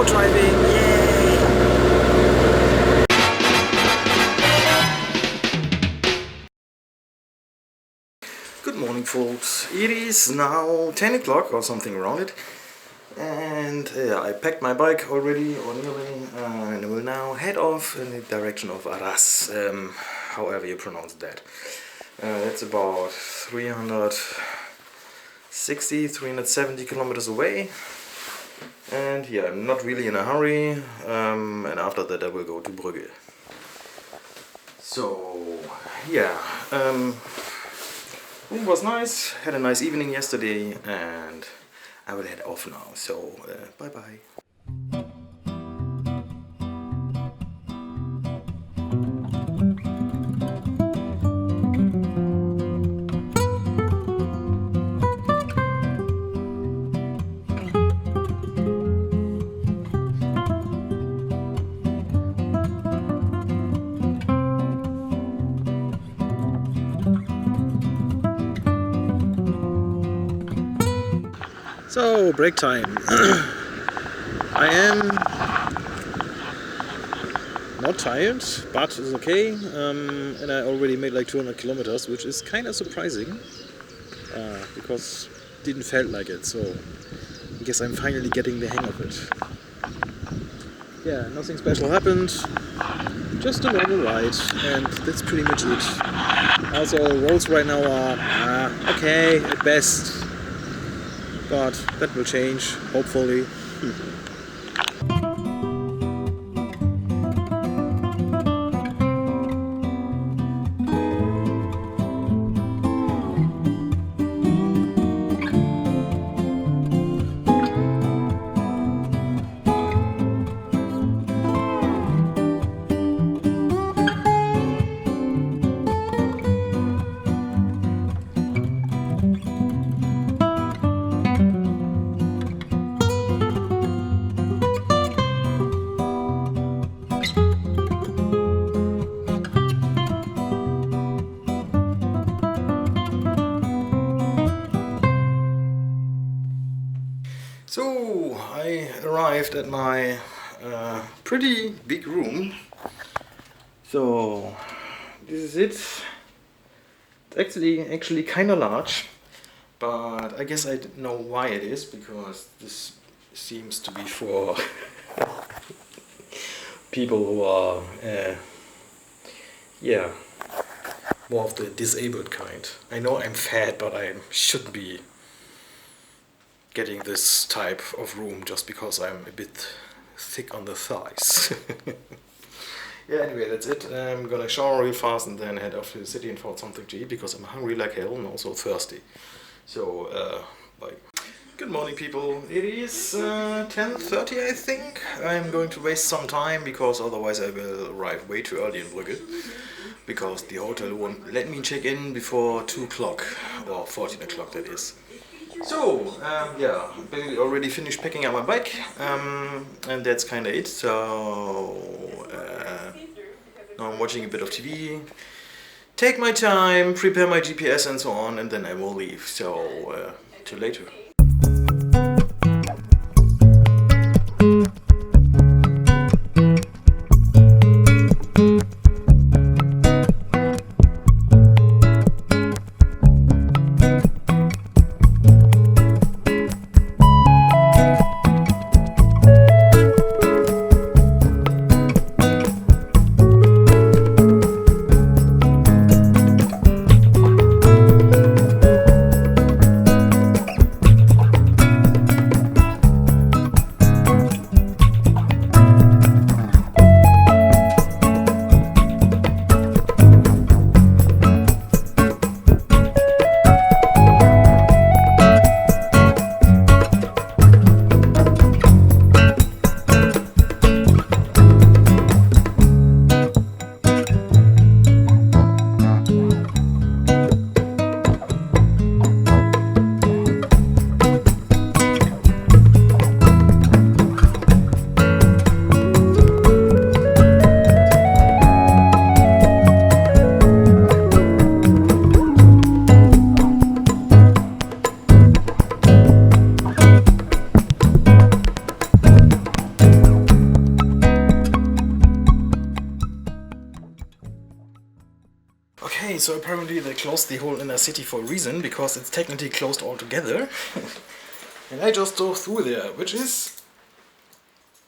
outdoor driving, yay! Good morning folks, it is now 10 o'clock or something around it, and I packed my bike already, or nearly, and will now head off in the direction of Arras, however you pronounce that. It's about 370 kilometers away, and yeah, I'm not really in a hurry, and after that I will go to Brügge. So yeah, it was nice, had a nice evening yesterday, and I will head off now, so bye bye. So, break time. I am not tired, but it's okay. And I already made like 200 kilometers, which is kind of surprising, because it didn't feel like it. So, I guess I'm finally getting the hang of it. Yeah, nothing special happened. Just a normal ride, and that's pretty much it. Also, roads right now are okay at best. But that will change, hopefully. So, I arrived at my pretty big room. So, this is it. It's actually kind of large, but I guess I know why it is, because this seems to be for people who are, yeah, more of the disabled kind. I know I'm fat, but I shouldn't be getting this type of room just because I'm a bit thick on the thighs. Yeah, anyway, that's it. I'm gonna shower real fast and then head off to the city and find something to eat, because I'm hungry like hell and also thirsty. So, bye. Good morning, people. It is 10:30, I think. I'm going to waste some time, because otherwise I will arrive way too early in Brügge, because the hotel won't let me check in before 2 o'clock, or 14 o'clock that is. So, yeah, basically already finished packing up my bike, and that's kind of it. So, now I'm watching a bit of TV, take my time, prepare my GPS and so on, and then I will leave. So, till later. so apparently they closed the whole inner city for a reason, because it's technically closed altogether. And I just drove through there, which is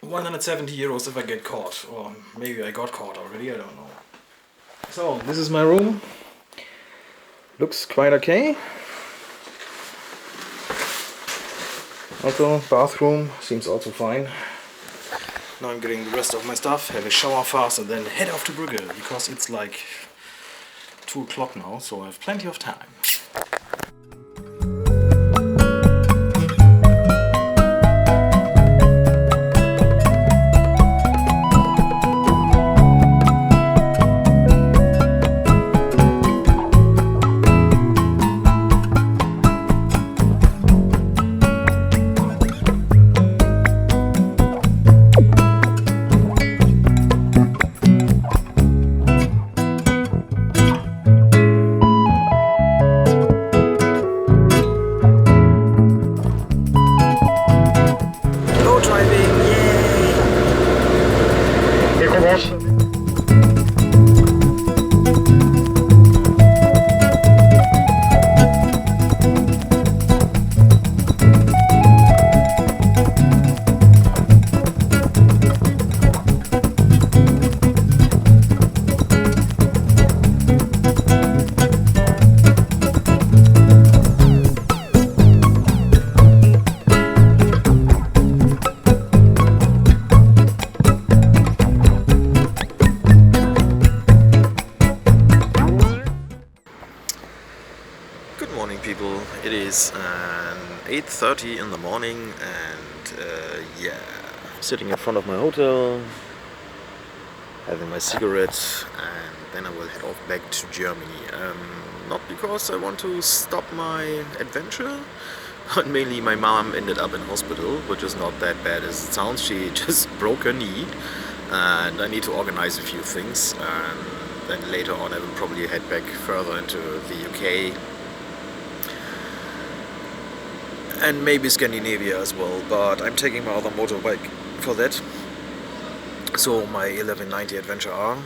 170 euros if I get caught. Or maybe I got caught already, I don't know. So, this is my room. Looks quite okay. Also, bathroom seems also fine. Now I'm getting the rest of my stuff, have a shower fast, and then head off to Brügge, because it's like 2 o'clock now, so I have plenty of time. People, it is 8:30 in the morning, and yeah, I'm sitting in front of my hotel, having my cigarette, and then I will head off back to Germany. Not because I want to stop my adventure, but mainly my mom ended up in hospital, which is not that bad as it sounds. She just broke her knee, and I need to organize a few things, and then later on I will probably head back further into the UK. And maybe Scandinavia as well, but I'm taking my other motorbike for that. So my 1190 Adventure R,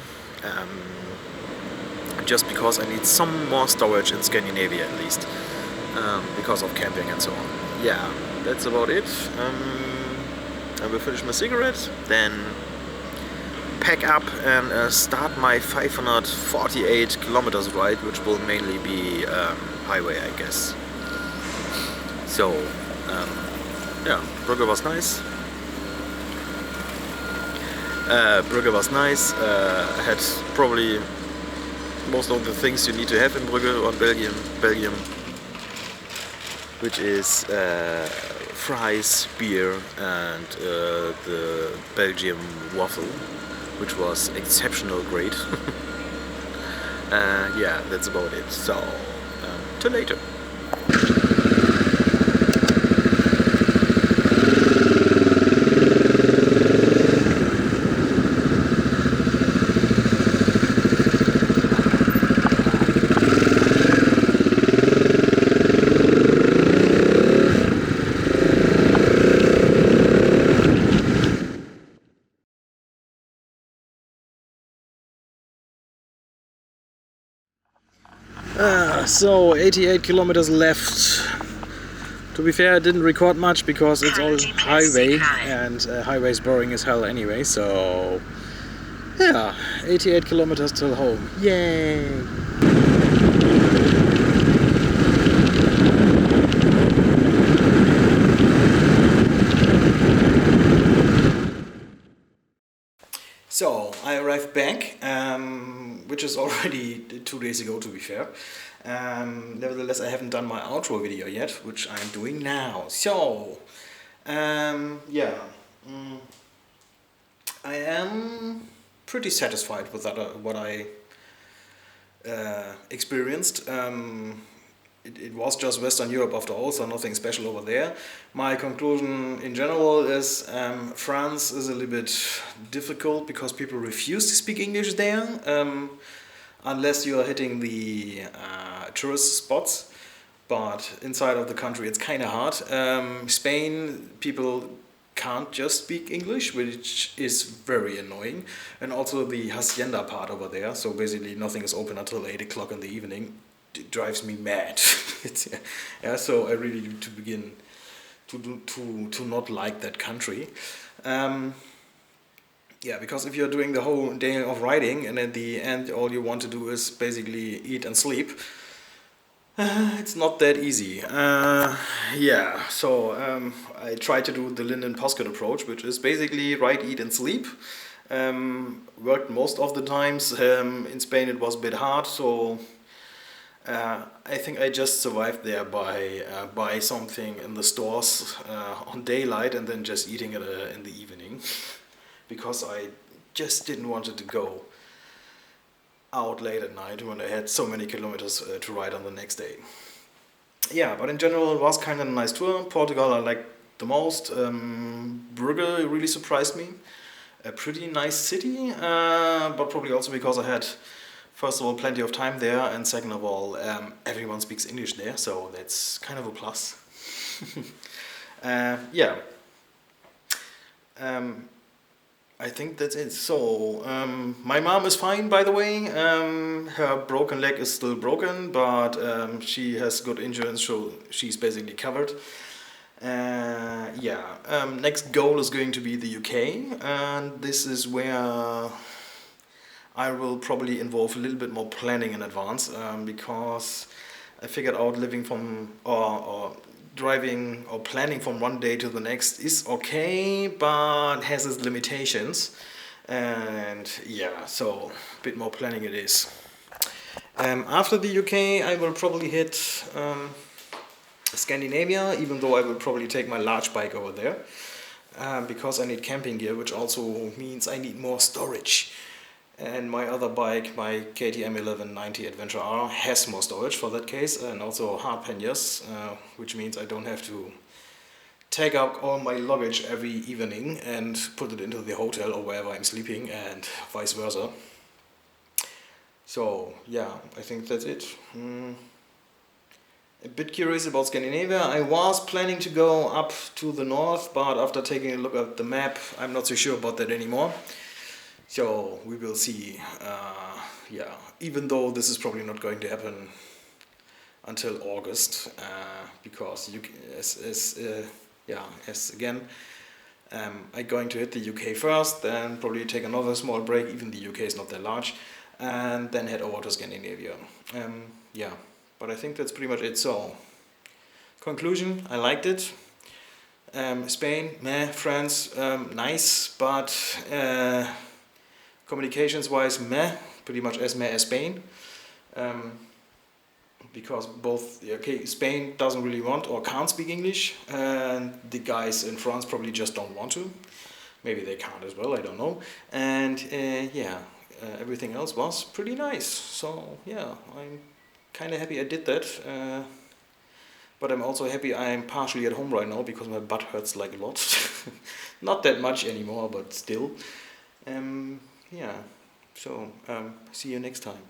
just because I need some more storage in Scandinavia at least, because of camping and so on. Yeah, that's about it. I will finish my cigarette, then pack up and start my 548 kilometers ride, which will mainly be highway, I guess. So, yeah, Brügge was nice. I had probably most of the things you need to have in Brügge or Belgium, which is fries, beer, and the Belgium waffle, which was exceptional great. Yeah, that's about it. So, till later. So 88 kilometers left. To be fair, I didn't record much because it's all highway, and highway is boring as hell anyway, so yeah, 88 kilometers till home. Yay! So I arrived back, which is already 2 days ago, to be fair. Nevertheless, I haven't done my outro video yet, which I'm doing now. So, yeah, I am pretty satisfied with what I experienced. It was just Western Europe after all, so nothing special over there. My conclusion in general is France is a little bit difficult because people refuse to speak English there, unless you are hitting the tourist spots. But inside of the country it's kind of hard. Spain, people can't just speak English, which is very annoying. And also the hacienda part over there, so basically nothing is open until 8 o'clock in the evening. It drives me mad. Yeah, so I really need to begin to not like that country. Yeah, because if you're doing the whole day of riding and at the end all you want to do is basically eat and sleep, it's not that easy. Yeah, so I try to do the Linden Posket approach, which is basically ride, eat and sleep. Worked most of the times. In Spain it was a bit hard, so I think I just survived there by buy something in the stores on daylight and then just eating it in the evening, because I just didn't want it to go out late at night when I had so many kilometers to ride on the next day. Yeah, but in general it was kind of a nice tour. Portugal I liked the most. Brügge really surprised me. A pretty nice city, but probably also because I had, first of all, plenty of time there, and second of all, everyone speaks English there, so that's kind of a plus. Yeah. I think that's it. So, my mom is fine, by the way. Her broken leg is still broken, but she has good insurance, so she's basically covered. Yeah, next goal is going to be the UK, and this is where I will probably involve a little bit more planning in advance, because I figured out living from or driving or planning from one day to the next is okay, but has its limitations. And yeah, so a bit more planning it is. After the UK, I will probably hit Scandinavia, even though I will probably take my large bike over there, because I need camping gear, which also means I need more storage. And my other bike, my KTM 1190 Adventure R, has more storage for that case, and also hard panniers, which means I don't have to take out all my luggage every evening and put it into the hotel or wherever I'm sleeping, and vice versa. So yeah, I think that's it. A bit curious about Scandinavia. I was planning to go up to the north, but after taking a look at the map, I'm not so sure about that anymore. So we will see. Yeah, even though this is probably not going to happen until August, because I'm going to hit the UK first, then probably take another small break. Even the UK is not that large, and then head over to Scandinavia. Yeah, but I think that's pretty much it. So conclusion: I liked it. Spain, meh. France, nice, but communications-wise, meh. Pretty much as meh as Spain. Because both, okay, Spain doesn't really want or can't speak English, and the guys in France probably just don't want to. Maybe they can't as well, I don't know. And yeah, everything else was pretty nice. So yeah, I'm kind of happy I did that. But I'm also happy I'm partially at home right now, because my butt hurts like a lot. Not that much anymore, but still. Yeah, so see you next time.